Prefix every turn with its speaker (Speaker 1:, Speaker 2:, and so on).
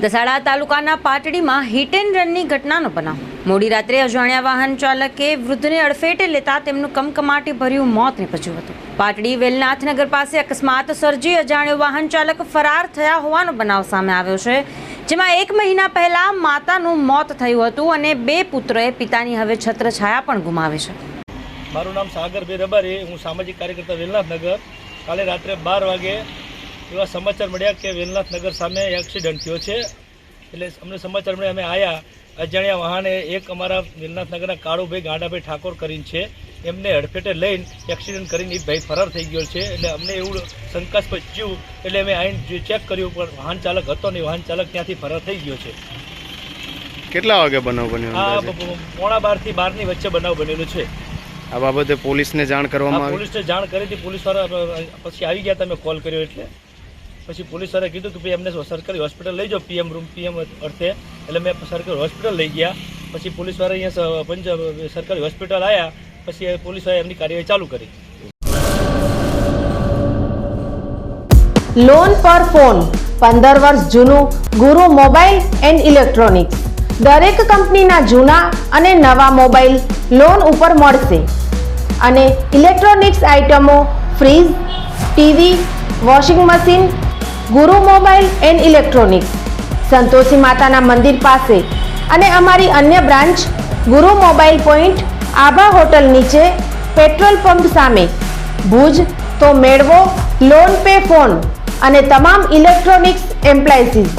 Speaker 1: દસાડા તાલુકાના પાટડીમાં hit and રનની ઘટનાનો બનાવ। મોડી રાત્રે અજાણ્યા વાહન ચાલકે વૃદ્ધને અડફેટે લેતા તેમનું કમકમાટી ભર્યું મોત નીપજ્યું હતું। પાટડી વેલનાથનગર પાસે અકસ્માત સર્જી અજાણ્યો વાહન ચાલક ફરાર થયા હોવાનો બનાવ સામે આવ્યો છે, જેમાં 1 મહિના પહેલા માતાનું મોત થયું હતું અને 2 પુત્રોએ પિતાની હવે છત્રછાયા પણ ગુમાવી છે।
Speaker 2: મારું નામ સાગરભાઈ રબારી, હું સામાજિક કાર્યકર્તા વેલનાથનગર। કાલે રાત્રે 12 વાગે એવા સમાચાર મળ્યા કે વેલનાથનગર સામે એક્સિડન્ટ થયો છે। એટલે અમને સમાચાર મળ્યા, અમે આવ્યા। અજાણ્યા વાહને એક અમારા વેલનાથનગરના કાળુભાઈ ગાંડાભાઈ ઠાકોર કરીને છે, એમને હડફેટે લઈને એક્સિડન્ટ કરીને એ ભાઈ ફરાર થઈ ગયો છે। એટલે અમને એવું શંકાસ્પદ થયું, એટલે અમે આવીને ચેક કર્યું, પણ વાહન ચાલક હતો નહીં, વાહન ચાલક ત્યાંથી ફરાર થઈ ગયો છે।
Speaker 3: કેટલા વાગે બનાવ બન્યો?
Speaker 2: આ 12:15 થી 12 ની વચ્ચે બનાવ બનેલો છે।
Speaker 3: આ બાબતે પોલીસને જાણ કરવામાં આવી?
Speaker 2: પોલીસને જાણ કરી હતી, પોલીસવાળા પછી આવી ગયા, તમે કોલ કર્યો એટલે પછી પોલીસવાળાએ કીધું કે ભાઈ એમને સરકારી હોસ્પિટલ લઈ જાઓ, પીએમ અર્થે। એટલે મેં સરકારી હોસ્પિટલ લઈ ગયા। પછી પોલીસવાળા અહીંયા સરકારી હોસ્પિટલ આવ્યા, પછી પોલીસવાળાએ એમની કાર્યવાહી ચાલુ કરી।
Speaker 4: લોન પર ફોન 15 વર્ષ જૂનું ગુરુ મોબાઈલ એન્ડ ઇલેક્ટ્રોનિક્સ। દરેક કંપનીના જૂના અને નવા મોબાઈલ લોન ઉપર મળશે અને ઇલેક્ટ્રોનિક્સ આઇટમો ફ્રીજ, ટીવી, વોશિંગ મશીન। ગુરુ મોબાઈલ એન્ડ ઇલેક્ટ્રોનિક્સ સંતોષી માતાના મંદિર પાસે અને અમારી અન્ય બ્રાન્ચ ગુરુ મોબાઈલ પોઈન્ટ આભા હોટલ નીચે, પેટ્રોલ પંપ સામે, ભુજ। તો મેળવો લોન પે ફોન અને તમામ ઇલેક્ટ્રોનિક્સ એપ્લાયન્સીસ।